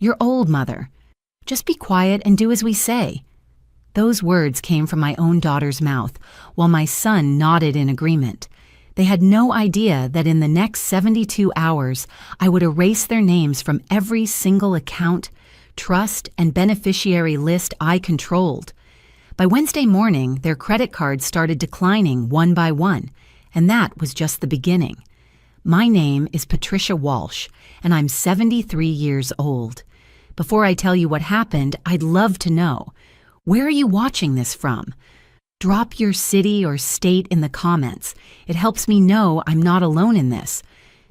You're old, Mother. Just be quiet and do as we say." Those words came from my own daughter's mouth, while my son nodded in agreement. They had no idea that in the next 72 hours, I would erase their names from every single account, trust, and beneficiary list I controlled. By Wednesday morning, their credit cards started declining one by one, and that was just the beginning. My name is Patricia Walsh, and I'm 73 years old. Before I tell you what happened, I'd love to know, where are you watching this from? Drop your city or state in the comments. It helps me know I'm not alone in this,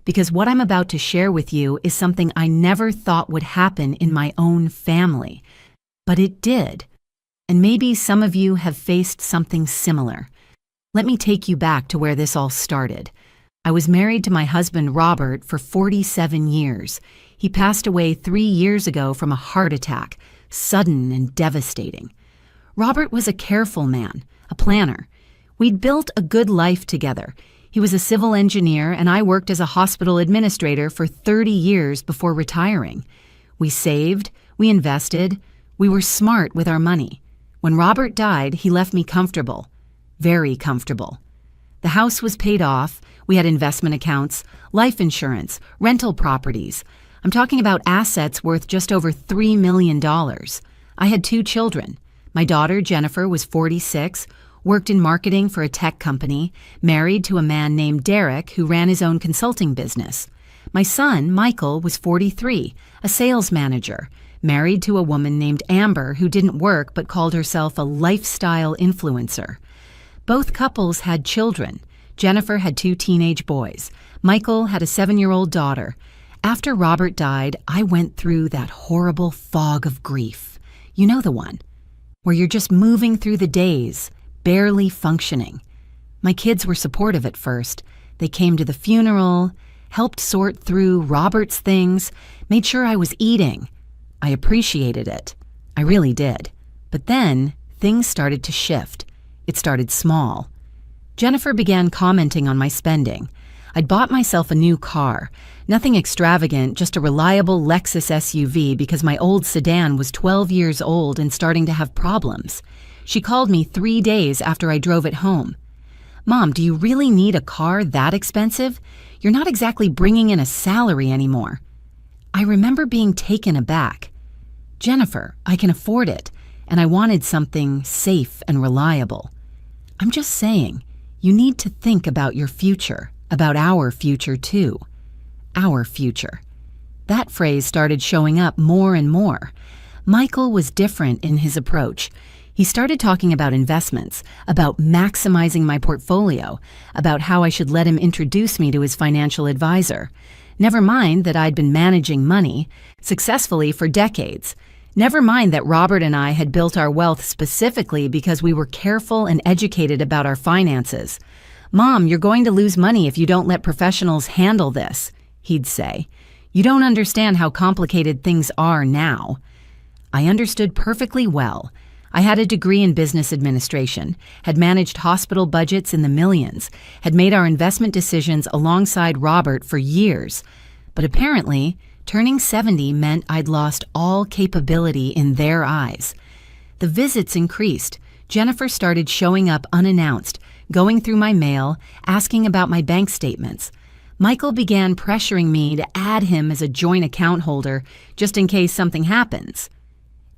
because what I'm about to share with you is something I never thought would happen in my own family. But it did. And maybe some of you have faced something similar. Let me take you back to where this all started. I was married to my husband, Robert, for 47 years. He passed away 3 years ago from a heart attack, sudden and devastating. Robert was a careful man, a planner. We'd built a good life together. He was a civil engineer, and I worked as a hospital administrator for 30 years before retiring. We saved, we invested, we were smart with our money. When Robert died, he left me comfortable, very comfortable. The house was paid off, we had investment accounts, life insurance, rental properties. I'm talking about assets worth just over $3 million. I had 2 children. My daughter, Jennifer, was 46, worked in marketing for a tech company, married to a man named Derek who ran his own consulting business. My son, Michael, was 43, a sales manager, married to a woman named Amber who didn't work but called herself a lifestyle influencer. Both couples had children. Jennifer had 2 teenage boys. Michael had a 7-year-old daughter. After Robert died, I went through that horrible fog of grief. You know the one, where you're just moving through the days, barely functioning. My kids were supportive at first. They came to the funeral, helped sort through Robert's things, made sure I was eating. I appreciated it. I really did. But then, things started to shift. It started small. Jennifer began commenting on my spending. I'd bought myself a new car. Nothing extravagant, just a reliable Lexus SUV because my old sedan was 12 years old and starting to have problems. She called me 3 days after I drove it home. "Mom, do you really need a car that expensive? You're not exactly bringing in a salary anymore." I remember being taken aback. "Jennifer, I can afford it, and I wanted something safe and reliable." I'm just saying, you need to think about your future, about our future too. Our future. That phrase started showing up more and more. Michael was different in his approach. He started talking about investments, about maximizing my portfolio, about how I should let him introduce me to his financial advisor. Never mind that I'd been managing money successfully for decades. Never mind that Robert and I had built our wealth specifically because we were careful and educated about our finances. "Mom, you're going to lose money if you don't let professionals handle this," he'd say. "You don't understand how complicated things are now." I understood perfectly well. I had a degree in business administration, had managed hospital budgets in the millions, had made our investment decisions alongside Robert for years. But apparently, turning 70 meant I'd lost all capability in their eyes. The visits increased. Jennifer started showing up unannounced, going through my mail, asking about my bank statements. Michael began pressuring me to add him as a joint account holder just in case something happens.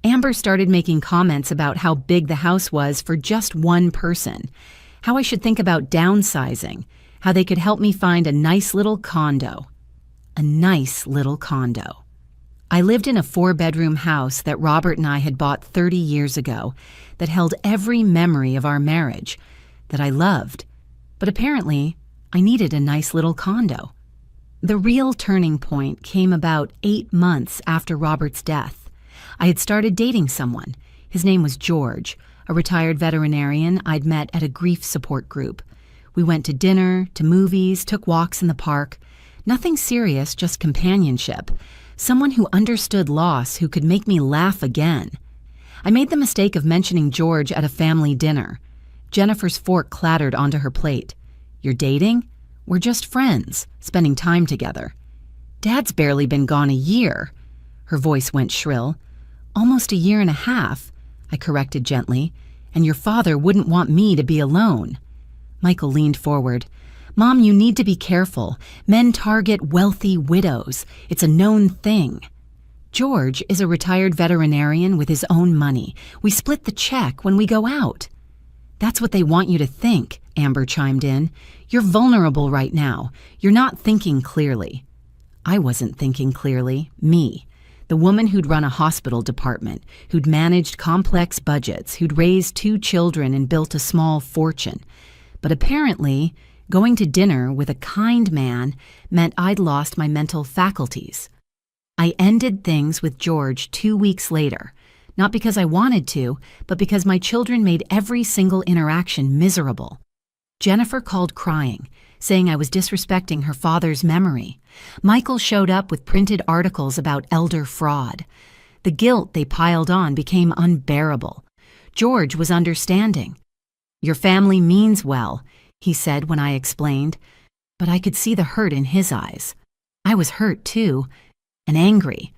Amber started making comments about how big the house was for just one person, how I should think about downsizing, how they could help me find a nice little condo. A nice little condo. I lived in a 4-bedroom house that Robert and I had bought 30 years ago that held every memory of our marriage, that I loved. But apparently, I needed a nice little condo. The real turning point came about 8 months after Robert's death. I had started dating someone. His name was George, a retired veterinarian I'd met at a grief support group. We went to dinner, to movies, took walks in the park. Nothing serious, just companionship. Someone who understood loss, who could make me laugh again. I made the mistake of mentioning George at a family dinner. Jennifer's fork clattered onto her plate. "You're dating? We're just friends, spending time together." "Dad's barely been gone a year." Her voice went shrill. Almost a year and a half, I corrected gently, and your father wouldn't want me to be alone. Michael leaned forward. Mom, you need to be careful. Men target wealthy widows. It's a known thing. George is a retired veterinarian with his own money. We split the check when we go out. That's what they want you to think, Amber chimed in. You're vulnerable right now. You're not thinking clearly. I wasn't thinking clearly. Me. The woman who'd run a hospital department, who'd managed complex budgets, who'd raised 2 children and built a small fortune. But apparently, going to dinner with a kind man meant I'd lost my mental faculties. I ended things with George 2 weeks later, not because I wanted to, but because my children made every single interaction miserable. Jennifer called crying, saying I was disrespecting her father's memory. Michael showed up with printed articles about elder fraud. The guilt they piled on became unbearable. George was understanding. Your family means well, he said when I explained, but I could see the hurt in his eyes. I was hurt too, and angry.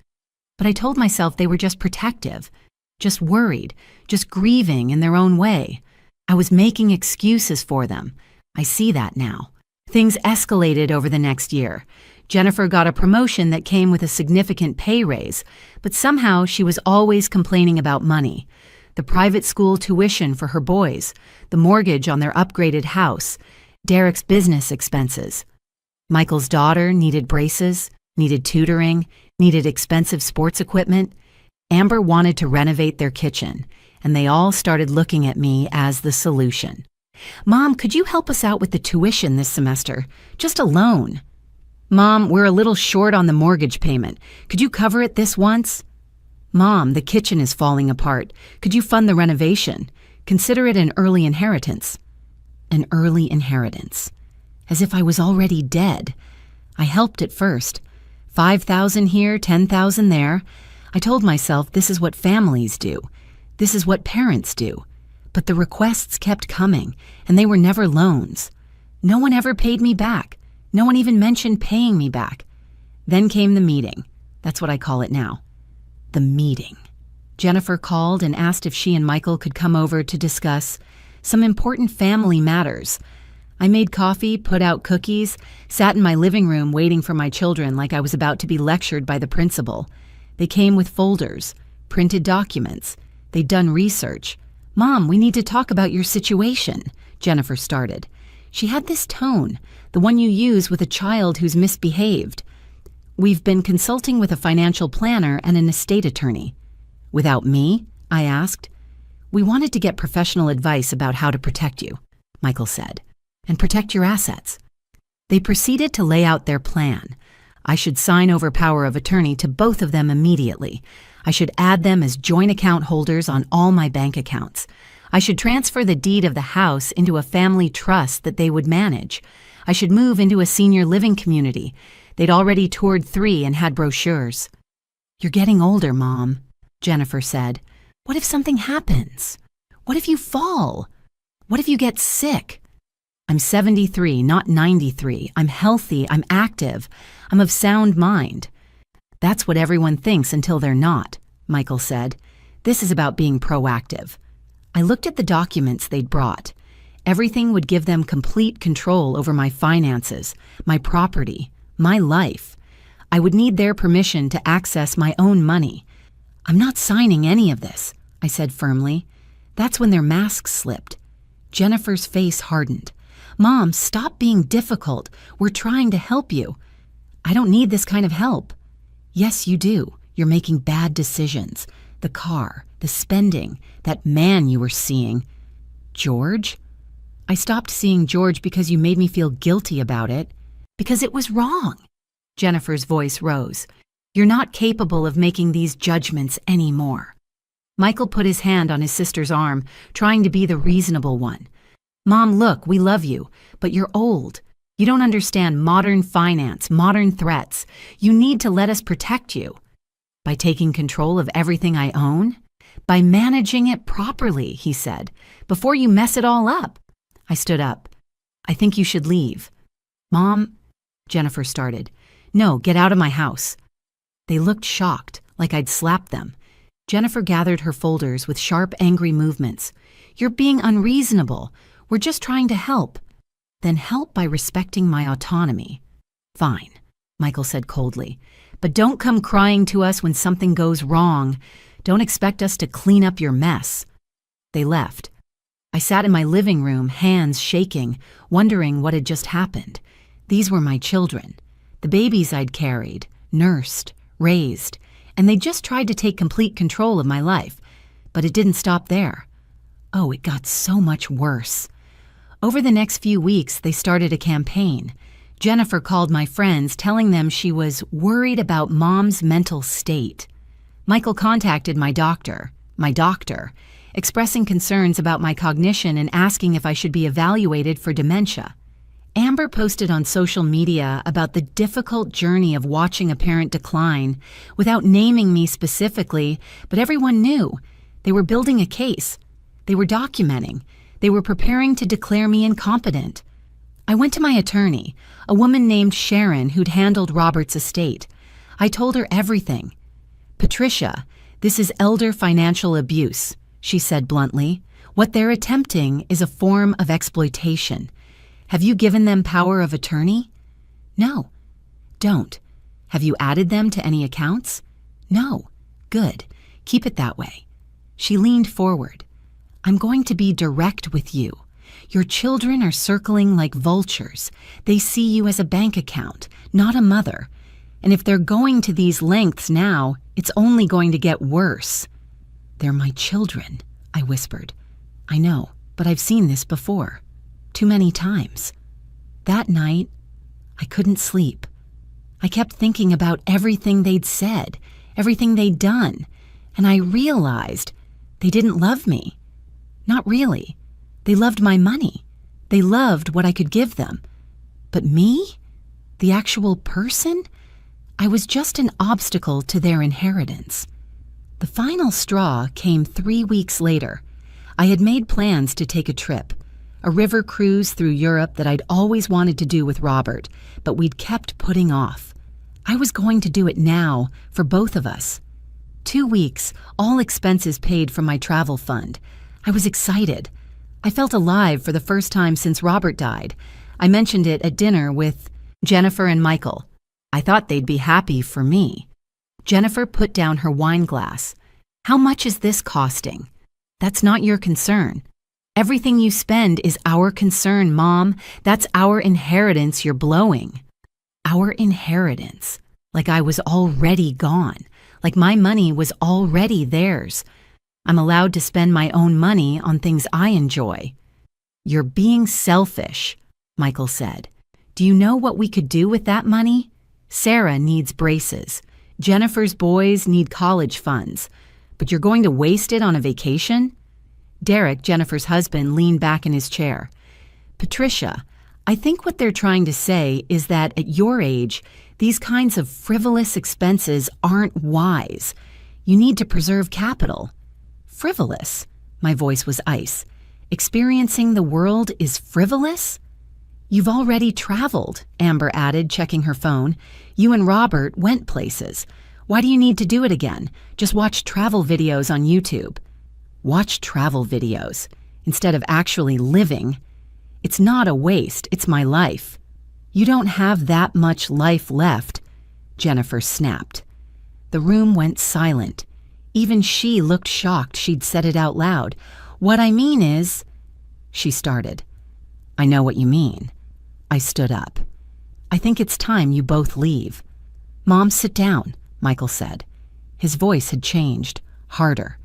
But I told myself they were just protective, just worried, just grieving in their own way. I was making excuses for them. I see that now. Things escalated over the next year. Jennifer got a promotion that came with a significant pay raise, but somehow she was always complaining about money. The private school tuition for her boys, the mortgage on their upgraded house, Derek's business expenses. Michael's daughter needed braces, needed tutoring, needed expensive sports equipment. Amber wanted to renovate their kitchen, and they all started looking at me as the solution. Mom, could you help us out with the tuition this semester? Just a loan. Mom, we're a little short on the mortgage payment. Could you cover it this once? Mom, the kitchen is falling apart. Could you fund the renovation? Consider it an early inheritance. An early inheritance. As if I was already dead. I helped at first. 5,000 here, 10,000 there. I told myself this is what families do. This is what parents do. But the requests kept coming, and they were never loans. No one ever paid me back. No one even mentioned paying me back. Then came the meeting. That's what I call it now. The meeting. Jennifer called and asked if she and Michael could come over to discuss some important family matters. I made coffee, put out cookies, sat in my living room waiting for my children like I was about to be lectured by the principal. They came with folders, printed documents. They'd done research. Mom, we need to talk about your situation, Jennifer started. She had this tone, the one you use with a child who's misbehaved. We've been consulting with a financial planner and an estate attorney. Without me? I asked. We wanted to get professional advice about how to protect you, Michael said, and protect your assets. They proceeded to lay out their plan. I should sign over power of attorney to both of them immediately. I should add them as joint account holders on all my bank accounts. I should transfer the deed of the house into a family trust that they would manage. I should move into a senior living community. They'd already toured 3 and had brochures. You're getting older, Mom, Jennifer said. What if something happens? What if you fall? What if you get sick? I'm 73, not 93. I'm healthy. I'm active. I'm of sound mind. That's what everyone thinks until they're not, Michael said. This is about being proactive. I looked at the documents they'd brought. Everything would give them complete control over my finances, my property, my life. I would need their permission to access my own money. I'm not signing any of this, I said firmly. That's when their masks slipped. Jennifer's face hardened. Mom, stop being difficult. We're trying to help you. I don't need this kind of help. Yes, you do. You're making bad decisions. The car, the spending, that man you were seeing. George? I stopped seeing George because you made me feel guilty about it. Because it was wrong. Jennifer's voice rose. You're not capable of making these judgments anymore. Michael put his hand on his sister's arm, trying to be the reasonable one. Mom, look, we love you, but you're old. You don't understand modern finance, modern threats. You need to let us protect you. By taking control of everything I own? By managing it properly, he said, before you mess it all up. I stood up. I think you should leave. Mom, Jennifer started. No, get out of my house. They looked shocked, like I'd slapped them. Jennifer gathered her folders with sharp, angry movements. "You're being unreasonable. We're just trying to help." "Then help by respecting my autonomy." "Fine," Michael said coldly. "But don't come crying to us when something goes wrong. Don't expect us to clean up your mess." They left. I sat in my living room, hands shaking, wondering what had just happened. These were my children, the babies I'd carried, nursed, raised, and they just tried to take complete control of my life. But it didn't stop there. Oh, it got so much worse. Over the next few weeks, they started a campaign. Jennifer called my friends, telling them she was worried about Mom's mental state. Michael contacted my doctor, expressing concerns about my cognition and asking if I should be evaluated for dementia. Amber posted on social media about the difficult journey of watching a parent decline without naming me specifically, but everyone knew. They were building a case. They were documenting. They were preparing to declare me incompetent. I went to my attorney, a woman named Sharon who'd handled Robert's estate. I told her everything. "Patricia, this is elder financial abuse," she said bluntly. "What they're attempting is a form of exploitation. Have you given them power of attorney?" "No." "Don't. Have you added them to any accounts?" "No." "Good. Keep it that way." She leaned forward. "I'm going to be direct with you. Your children are circling like vultures. They see you as a bank account, not a mother. And if they're going to these lengths now, it's only going to get worse." "They're my children," I whispered. "I know, but I've seen this before. Too many times." That night, I couldn't sleep. I kept thinking about everything they'd said, everything they'd done, and I realized they didn't love me. Not really. They loved my money. They loved what I could give them. But me? The actual person? I was just an obstacle to their inheritance. The final straw came 3 weeks later. I had made plans to take a trip, a river cruise through Europe that I'd always wanted to do with Robert, but we'd kept putting off. I was going to do it now, for both of us. 2 weeks, all expenses paid from my travel fund. I was excited. I felt alive for the first time since Robert died. I mentioned it at dinner with Jennifer and Michael. I thought they'd be happy for me. Jennifer put down her wine glass. "How much is this costing?" "That's not your concern." "Everything you spend is our concern, Mom. That's our inheritance you're blowing." Our inheritance. Like I was already gone. Like my money was already theirs. I'm allowed to spend my own money on things I enjoy. "You're being selfish," Michael said. "Do you know what we could do with that money? Sarah needs braces. Jennifer's boys need college funds. But you're going to waste it on a vacation?" Derek, Jennifer's husband, leaned back in his chair. "Patricia, I think what they're trying to say is that at your age, these kinds of frivolous expenses aren't wise. You need to preserve capital." "Frivolous?" My voice was ice. "Experiencing the world is frivolous?" "You've already traveled," Amber added, checking her phone. "You and Robert went places. Why do you need to do it again? Just watch travel videos on YouTube." Watch travel videos, instead of actually living. It's not a waste, it's my life. "You don't have that much life left," Jennifer snapped. The room went silent. Even she looked shocked she'd said it out loud. "What I mean is—" She started. "I know what you mean." I stood up. "I think it's time you both leave." "Mom, sit down," Michael said. His voice had changed, harder.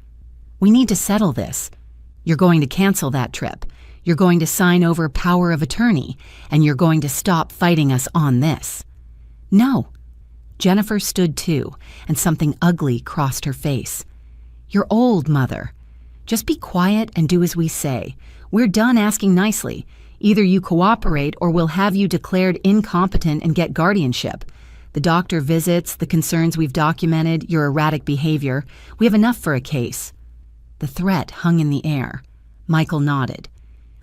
"We need to settle this. You're going to cancel that trip. You're going to sign over power of attorney, and you're going to stop fighting us on this." "No." Jennifer stood too, and something ugly crossed her face. "You're old, Mother. Just be quiet and do as we say. We're done asking nicely. Either you cooperate or we'll have you declared incompetent and get guardianship. The doctor visits, the concerns we've documented, your erratic behavior. We have enough for a case." The threat hung in the air. Michael nodded.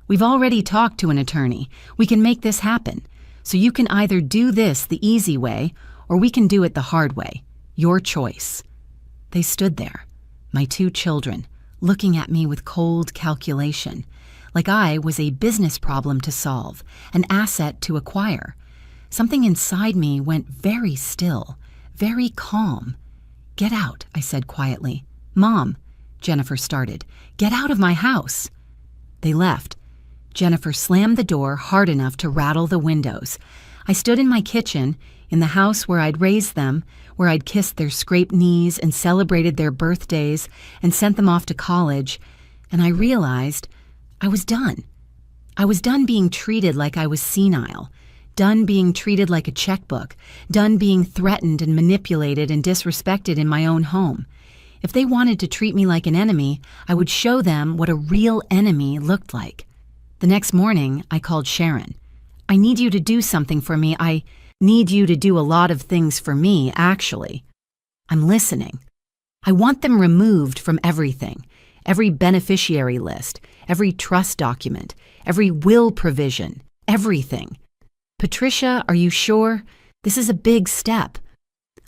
"We've already talked to an attorney. We can make this happen. So you can either do this the easy way, or we can do it the hard way. Your choice." They stood there, my two children, looking at me with cold calculation, like I was a business problem to solve, an asset to acquire. Something inside me went very still, very calm. "Get out," I said quietly. "Mom," Jennifer started, "get out of my house." They left. Jennifer slammed the door hard enough to rattle the windows. I stood in my kitchen, in the house where I'd raised them, where I'd kissed their scraped knees and celebrated their birthdays and sent them off to college, and I realized I was done. I was done being treated like I was senile, done being treated like a checkbook, done being threatened and manipulated and disrespected in my own home. If they wanted to treat me like an enemy, I would show them what a real enemy looked like. The next morning, I called Sharon. "I need you to do something for me. I need you to do a lot of things for me, actually." "I'm listening." "I want them removed from everything. Every beneficiary list, every trust document, every will provision, everything." "Patricia, are you sure? This is a big step."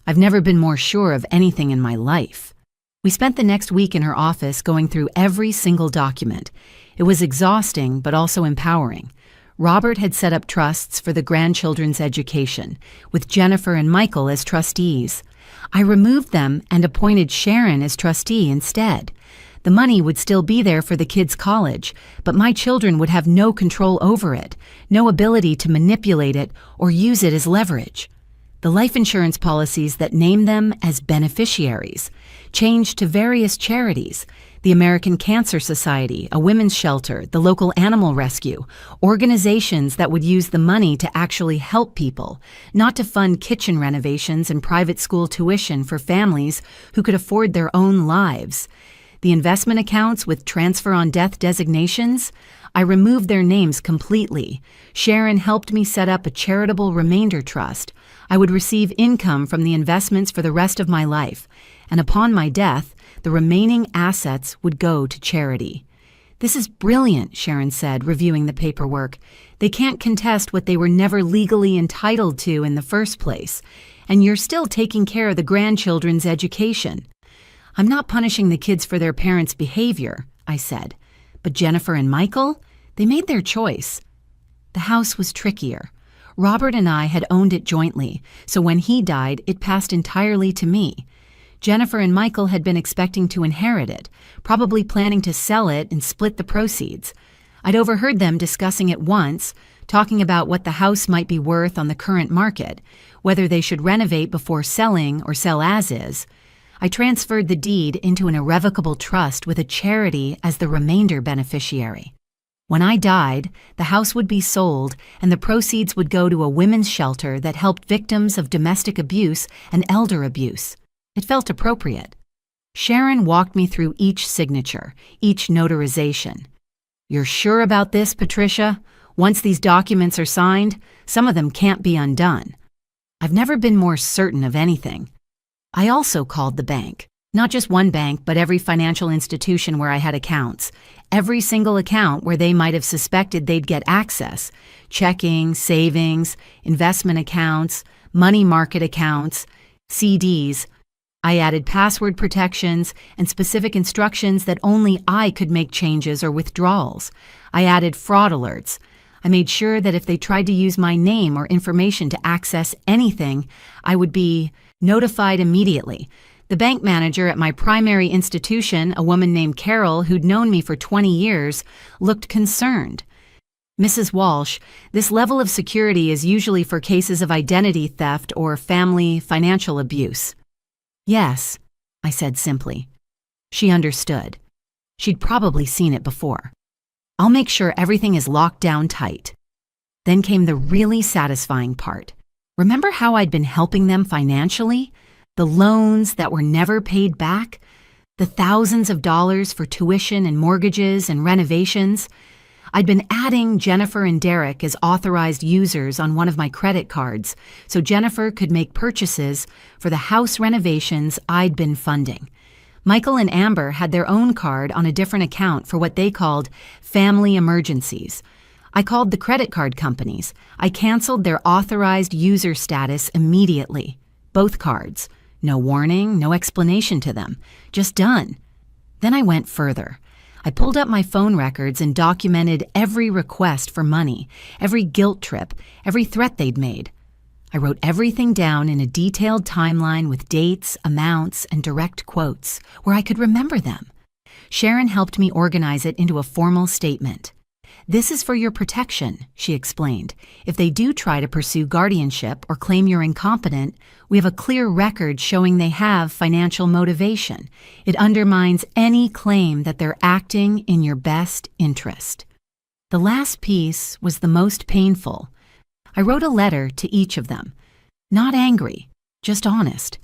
I've never been more sure of anything in my life. We spent the next week in her office going through every single document. It was exhausting, but also empowering. Robert had set up trusts for the grandchildren's education, with Jennifer and Michael as trustees. I removed them and appointed Sharon as trustee instead. The money would still be there for the kids' college, but my children would have no control over it, no ability to manipulate it or use it as leverage. The life insurance policies that named them as beneficiaries changed to various charities: the American Cancer Society, a women's shelter, the local animal rescue, organizations that would use the money to actually help people, not to fund kitchen renovations and private school tuition for families who could afford their own lives. The investment accounts with transfer on death designations, I removed their names completely. Sharon helped me set up a charitable remainder trust. I would receive income from the investments for the rest of my life, and upon my death, the remaining assets would go to charity. "This is brilliant," Sharon said, reviewing the paperwork. "They can't contest what they were never legally entitled to in the first place, and you're still taking care of the grandchildren's education." "I'm not punishing the kids for their parents' behavior," I said. "But Jennifer and Michael, they made their choice." The house was trickier. Robert and I had owned it jointly, so when he died, it passed entirely to me. Jennifer and Michael had been expecting to inherit it, probably planning to sell it and split the proceeds. I'd overheard them discussing it once, talking about what the house might be worth on the current market, whether they should renovate before selling or sell as is. I transferred the deed into an irrevocable trust with a charity as the remainder beneficiary. When I died, the house would be sold and the proceeds would go to a women's shelter that helped victims of domestic abuse and elder abuse. It felt appropriate. Sharon walked me through each signature, each notarization. "You're sure about this, Patricia? Once these documents are signed, some of them can't be undone." I've never been more certain of anything. I also called the bank. Not just one bank, but every financial institution where I had accounts. Every single account where they might have suspected they'd get access. Checking, savings, investment accounts, money market accounts, CDs. I added password protections and specific instructions that only I could make changes or withdrawals. I added fraud alerts. I made sure that if they tried to use my name or information to access anything, I would be notified immediately. The bank manager at my primary institution, a woman named Carol who'd known me for 20 years, looked concerned. "Mrs. Walsh, this level of security is usually for cases of identity theft or family financial abuse." "Yes," I said simply. She understood. She'd probably seen it before. "I'll make sure everything is locked down tight." Then came the really satisfying part. Remember how I'd been helping them financially? The loans that were never paid back? The thousands of dollars for tuition and mortgages and renovations? I'd been adding Jennifer and Derek as authorized users on one of my credit cards so Jennifer could make purchases for the house renovations I'd been funding. Michael and Amber had their own card on a different account for what they called family emergencies. I called the credit card companies. I canceled their authorized user status immediately. Both cards. No warning, no explanation to them. Just done. Then I went further. I pulled up my phone records and documented every request for money, every guilt trip, every threat they'd made. I wrote everything down in a detailed timeline with dates, amounts, and direct quotes, where I could remember them. Sharon helped me organize it into a formal statement. "This is for your protection," she explained. "If they do try to pursue guardianship or claim you're incompetent, we have a clear record showing they have financial motivation. It undermines any claim that they're acting in your best interest." The last piece was the most painful. I wrote a letter to each of them. Not angry, just honest.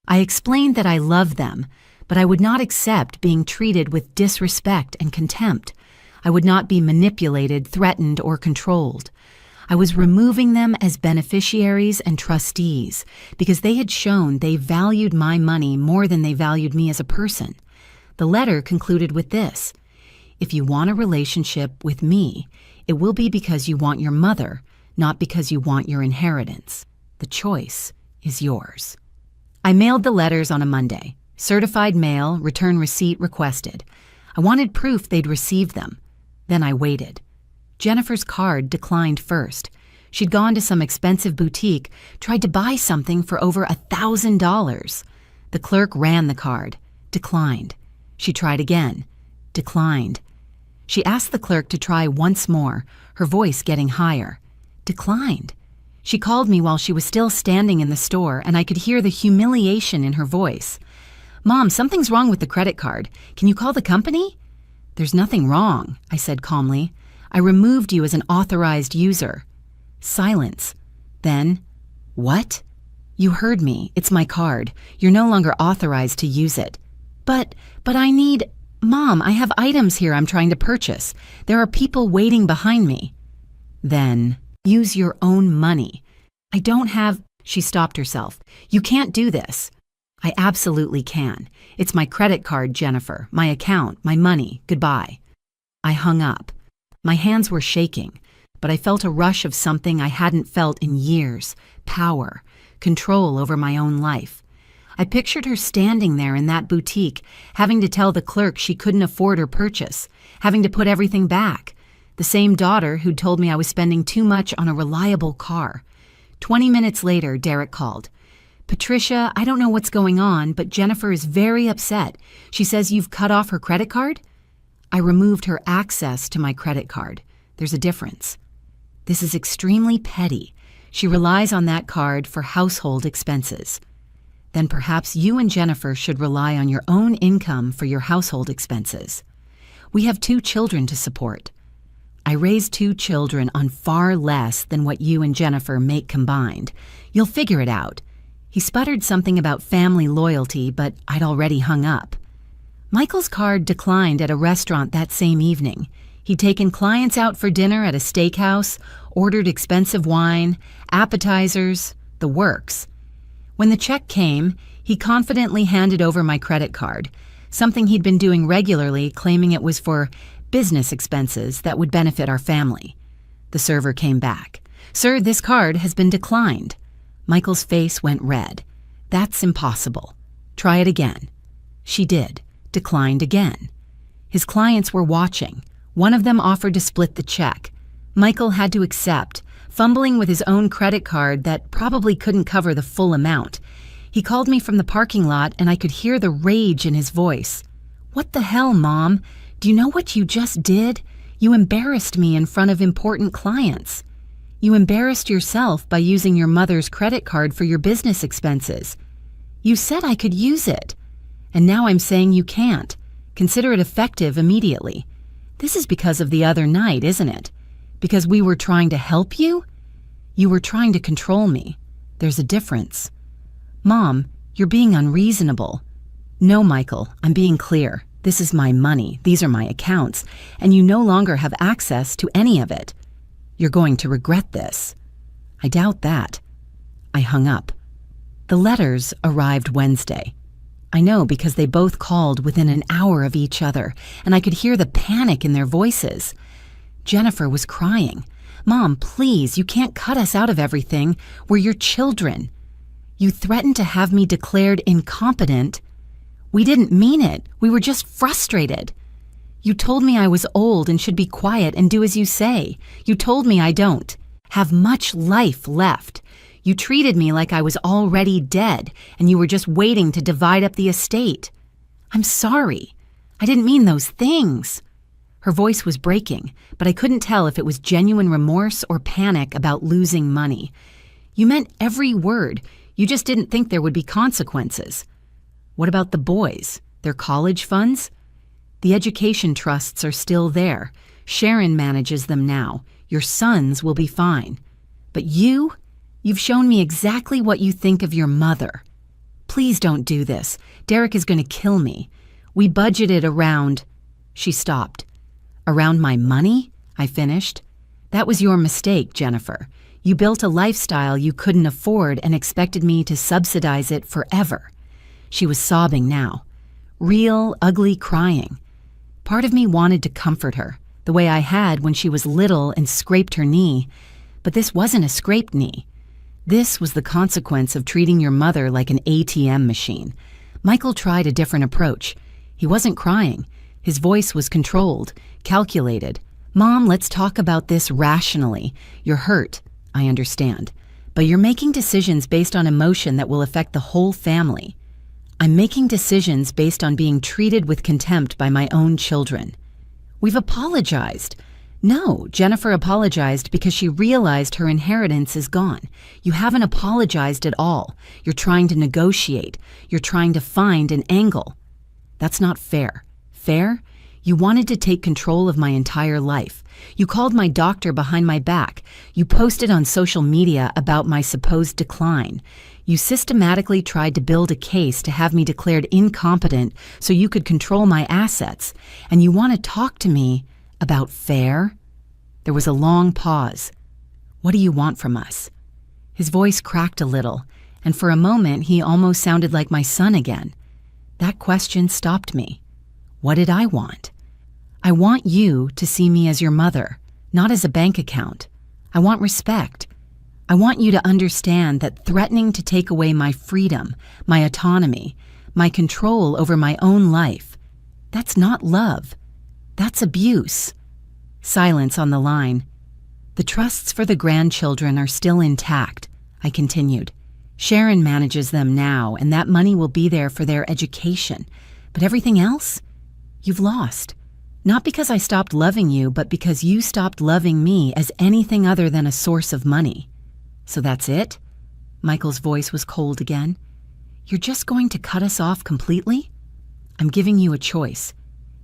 I explained that I loved them, but I would not accept being treated with disrespect and contempt. I would not be manipulated, threatened, or controlled. I was removing them as beneficiaries and trustees because they had shown they valued my money more than they valued me as a person. The letter concluded with this: "If you want a relationship with me, it will be because you want your mother, not because you want your inheritance. The choice is yours." I mailed the letters on a Monday. Certified mail, return receipt requested. I wanted proof they'd received them. Then I waited. Jennifer's card declined first. She'd gone to some expensive boutique, tried to buy something for over $1,000. The clerk ran the card. Declined. She tried again. Declined. She asked the clerk to try once more, her voice getting higher. Declined. She called me while she was still standing in the store, and I could hear the humiliation in her voice. "Mom, something's wrong with the credit card. Can you call the company?" "There's nothing wrong," I said calmly. "I removed you as an authorized user." Silence. Then, "What?" "You heard me. It's my card. You're no longer authorized to use it." But I need... Mom, I have items here I'm trying to purchase. There are people waiting behind me." "Then use your own money." "I don't have..." She stopped herself. "You can't do this." "I absolutely can. It's my credit card, Jennifer, my account, my money. Goodbye." I hung up. My hands were shaking, but I felt a rush of something I hadn't felt in years: power, control over my own life. I pictured her standing there in that boutique, having to tell the clerk she couldn't afford her purchase, having to put everything back. The same daughter who'd told me I was spending too much on a reliable car. 20 minutes later, Derek called. "Patricia, I don't know what's going on, but Jennifer is very upset. She says you've cut off her credit card?" "I removed her access to my credit card. There's a difference." "This is extremely petty. She relies on that card for household expenses." "Then perhaps you and Jennifer should rely on your own income for your household expenses." "We have 2 children to support." "I raised 2 children on far less than what you and Jennifer make combined. You'll figure it out." He sputtered something about family loyalty, but I'd already hung up. Michael's card declined at a restaurant that same evening. He'd taken clients out for dinner at a steakhouse, ordered expensive wine, appetizers, the works. When the check came, he confidently handed over my credit card, something he'd been doing regularly, claiming it was for business expenses that would benefit our family. The server came back. "Sir, this card has been declined." Michael's face went red. "That's impossible. Try it again." She did. Declined again. His clients were watching. One of them offered to split the check. Michael had to accept, fumbling with his own credit card that probably couldn't cover the full amount. He called me from the parking lot, and I could hear the rage in his voice. "What the hell, Mom? Do you know what you just did? You embarrassed me in front of important clients. You embarrassed yourself by using your mother's credit card for your business expenses. You said I could use it, and now I'm saying you can't. Consider it effective immediately. This is because of the other night, isn't it? Because we were trying to help you? You were trying to control me. There's a difference." "Mom, you're being unreasonable." "No, Michael, I'm being clear. This is my money, these are my accounts, and you no longer have access to any of it. You're going to regret this." "I doubt that." I hung up. The letters arrived Wednesday. I know because they both called within an hour of each other, and I could hear the panic in their voices. Jennifer was crying. "Mom, please, you can't cut us out of everything. We're your children." You threatened to have me declared incompetent. We didn't mean it. We were just frustrated. You told me I was old and should be quiet and do as you say. You told me I don't have much life left. You treated me like I was already dead and you were just waiting to divide up the estate. I'm sorry. I didn't mean those things. Her voice was breaking, but I couldn't tell if it was genuine remorse or panic about losing money. You meant every word. You just didn't think there would be consequences. What about the boys? Their college funds? The education trusts are still there. Sharon manages them now. Your sons will be fine. But you've shown me exactly what you think of your mother. Please don't do this. Derek is going to kill me. We budgeted around... She stopped. Around my money? I finished. That was your mistake, Jennifer. You built a lifestyle you couldn't afford and expected me to subsidize it forever. She was sobbing now. Real, ugly crying. Part of me wanted to comfort her, the way I had when she was little and scraped her knee. But this wasn't a scraped knee. This was the consequence of treating your mother like an ATM machine. Michael tried a different approach. He wasn't crying. His voice was controlled, calculated. Mom, let's talk about this rationally. You're hurt, I understand. But you're making decisions based on emotion that will affect the whole family. I'm making decisions based on being treated with contempt by my own children. We've apologized. No, Jennifer apologized because she realized her inheritance is gone. You haven't apologized at all. You're trying to negotiate. You're trying to find an angle. That's not fair. Fair? You wanted to take control of my entire life. You called my doctor behind my back. You posted on social media about my supposed decline. You systematically tried to build a case to have me declared incompetent so you could control my assets. And you want to talk to me about fair? There was a long pause. What do you want from us? His voice cracked a little, and for a moment he almost sounded like my son again. That question stopped me. What did I want? I want you to see me as your mother, not as a bank account. I want respect. I want you to understand that threatening to take away my freedom, my autonomy, my control over my own life, that's not love. That's abuse. Silence on the line. The trusts for the grandchildren are still intact, I continued. Sharon manages them now, and that money will be there for their education. But everything else? You've lost. Not because I stopped loving you, but because you stopped loving me as anything other than a source of money. So that's it? Michael's voice was cold again. You're just going to cut us off completely? I'm giving you a choice.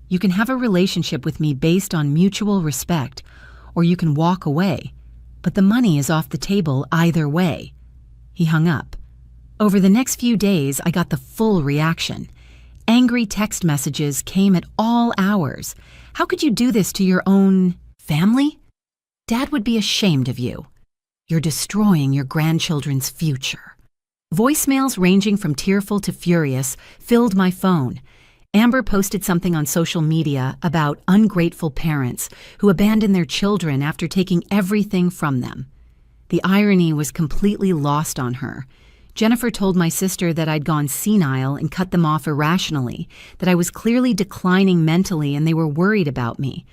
You can have a relationship with me based on mutual respect, or you can walk away. But the money is off the table either way. He hung up. Over the next few days, I got the full reaction. Angry text messages came at all hours. How could you do this to your own family? Dad would be ashamed of you. You're destroying your grandchildren's future. Voicemails ranging from tearful to furious filled my phone. Amber posted something on social media about ungrateful parents who abandon their children after taking everything from them. The irony was completely lost on her. Jennifer told my sister that I'd gone senile and cut them off irrationally, that I was clearly declining mentally and they were worried about me.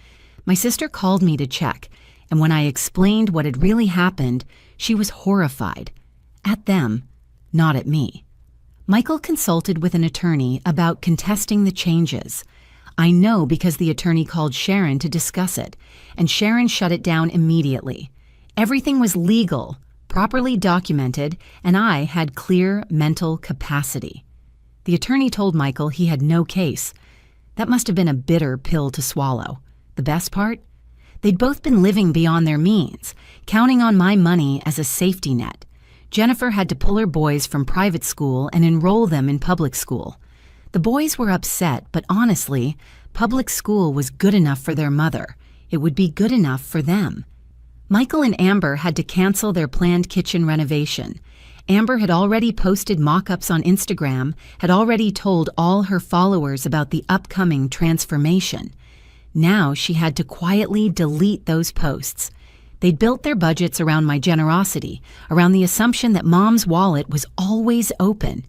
My sister called me to check, and when I explained what had really happened, she was horrified. At them, not at me. Michael consulted with an attorney about contesting the changes. I know because the attorney called Sharon to discuss it, and Sharon shut it down immediately. Everything was legal, properly documented, and I had clear mental capacity. The attorney told Michael he had no case. That must have been a bitter pill to swallow. The best part? They'd both been living beyond their means, counting on my money as a safety net. Jennifer had to pull her boys from private school and enroll them in public school. The boys were upset, but honestly, public school was good enough for their mother. It would be good enough for them. Michael and Amber had to cancel their planned kitchen renovation. Amber had already posted mock-ups on Instagram, had already told all her followers about the upcoming transformation. Now she had to quietly delete those posts. They'd built their budgets around my generosity, around the assumption that Mom's wallet was always open.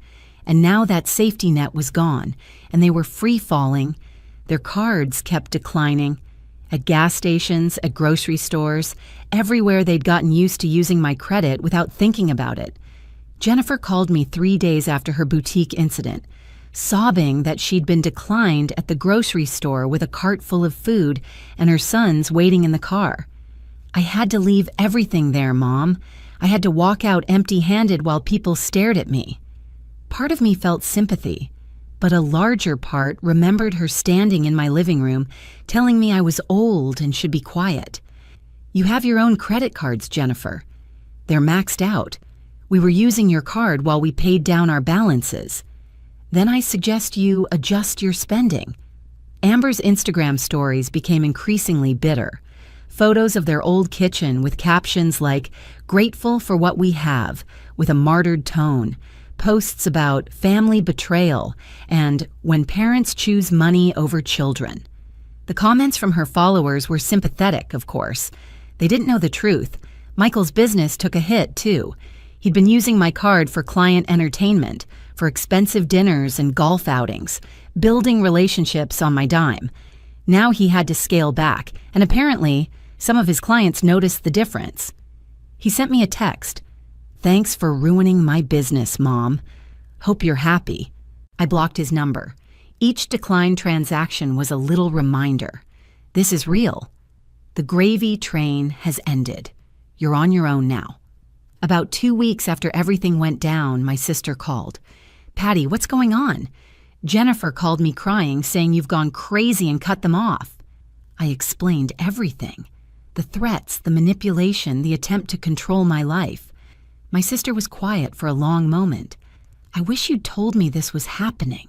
And now that safety net was gone, and they were free-falling. Their cards kept declining. At gas stations, at grocery stores, everywhere they'd gotten used to using my credit without thinking about it. Jennifer called me 3 days after her boutique incident, sobbing that she'd been declined at the grocery store with a cart full of food and her sons waiting in the car. I had to leave everything there, Mom. I had to walk out empty-handed while people stared at me. Part of me felt sympathy, but a larger part remembered her standing in my living room, telling me I was old and should be quiet. You have your own credit cards, Jennifer. They're maxed out. We were using your card while we paid down our balances. Then I suggest you adjust your spending. Amber's Instagram stories became increasingly bitter. Photos of their old kitchen with captions like, "Grateful for what we have," with a martyred tone. Posts about family betrayal and when parents choose money over children. The comments from her followers were sympathetic, of course. They didn't know the truth. Michael's business took a hit, too. He'd been using my card for client entertainment, for expensive dinners and golf outings, building relationships on my dime. Now he had to scale back, and apparently, some of his clients noticed the difference. He sent me a text. "Thanks for ruining my business, Mom. Hope you're happy." I blocked his number. Each declined transaction was a little reminder. This is real. The gravy train has ended. You're on your own now. About 2 weeks after everything went down, my sister called. "Patty, what's going on?" Jennifer called me crying, saying you've gone crazy and cut them off. I explained everything. The threats, the manipulation, the attempt to control my life. My sister was quiet for a long moment. "I wish you'd told me this was happening."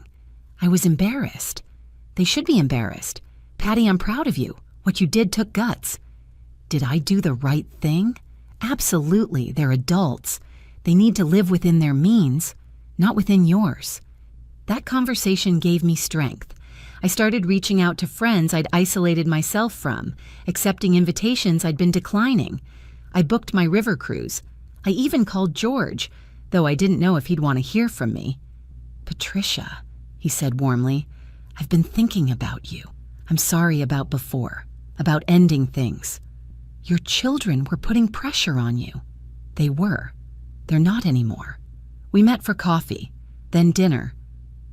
I was embarrassed. They should be embarrassed. "Patty, I'm proud of you. What you did took guts." Did I do the right thing? Absolutely, they're adults. They need to live within their means, not within yours. That conversation gave me strength. I started reaching out to friends I'd isolated myself from, accepting invitations I'd been declining. I booked my river cruise. I even called George, though I didn't know if he'd want to hear from me. "Patricia," he said warmly, "I've been thinking about you. I'm sorry about before, about ending things. Your children were putting pressure on you." They were. They're not anymore. We met for coffee, then dinner.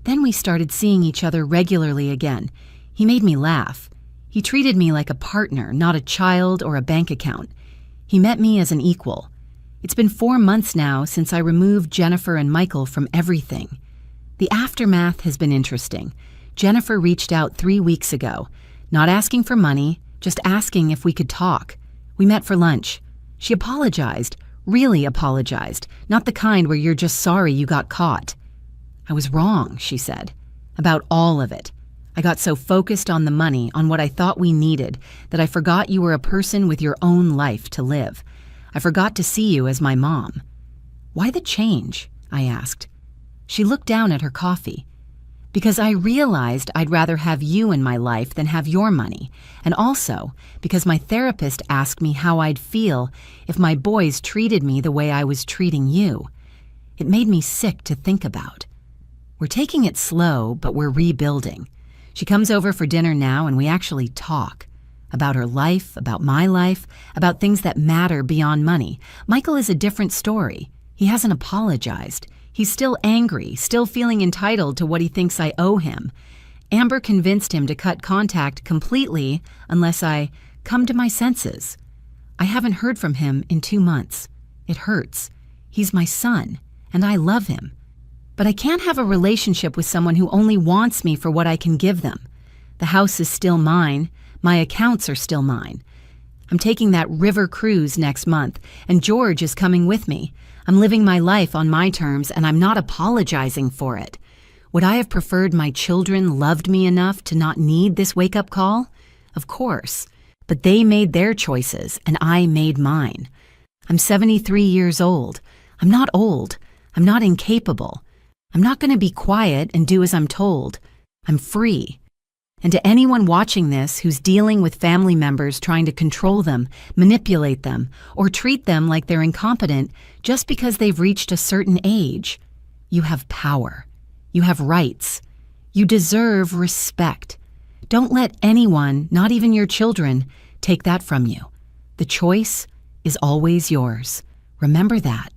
Then we started seeing each other regularly again. He made me laugh. He treated me like a partner, not a child or a bank account. He met me as an equal. It's been 4 months now since I removed Jennifer and Michael from everything. The aftermath has been interesting. Jennifer reached out 3 weeks ago, not asking for money, just asking if we could talk. We met for lunch. She apologized, really apologized, not the kind where you're just sorry you got caught. "I was wrong," she said, "about all of it. I got so focused on the money, on what I thought we needed, that I forgot you were a person with your own life to live. I forgot to see you as my mom." "Why the change?" I asked. She looked down at her coffee. "Because I realized I'd rather have you in my life than have your money, and also because my therapist asked me how I'd feel if my boys treated me the way I was treating you. It made me sick to think about. We're taking it slow, but we're rebuilding. She comes over for dinner now and we actually talk. About her life, about my life, about things that matter beyond money. Michael is a different story. He hasn't apologized. He's still angry, still feeling entitled to what he thinks I owe him. Amber convinced him to cut contact completely unless I come to my senses. I haven't heard from him in 2 months. It hurts. He's my son, and I love him. But I can't have a relationship with someone who only wants me for what I can give them. The house is still mine. My accounts are still mine. I'm taking that river cruise next month, and George is coming with me. I'm living my life on my terms, and I'm not apologizing for it. Would I have preferred my children loved me enough to not need this wake-up call? Of course. But they made their choices, and I made mine. I'm 73 years old. I'm not old. I'm not incapable. I'm not going to be quiet and do as I'm told. I'm free. And to anyone watching this who's dealing with family members trying to control them, manipulate them, or treat them like they're incompetent just because they've reached a certain age, you have power. You have rights. You deserve respect. Don't let anyone, not even your children, take that from you. The choice is always yours. Remember that.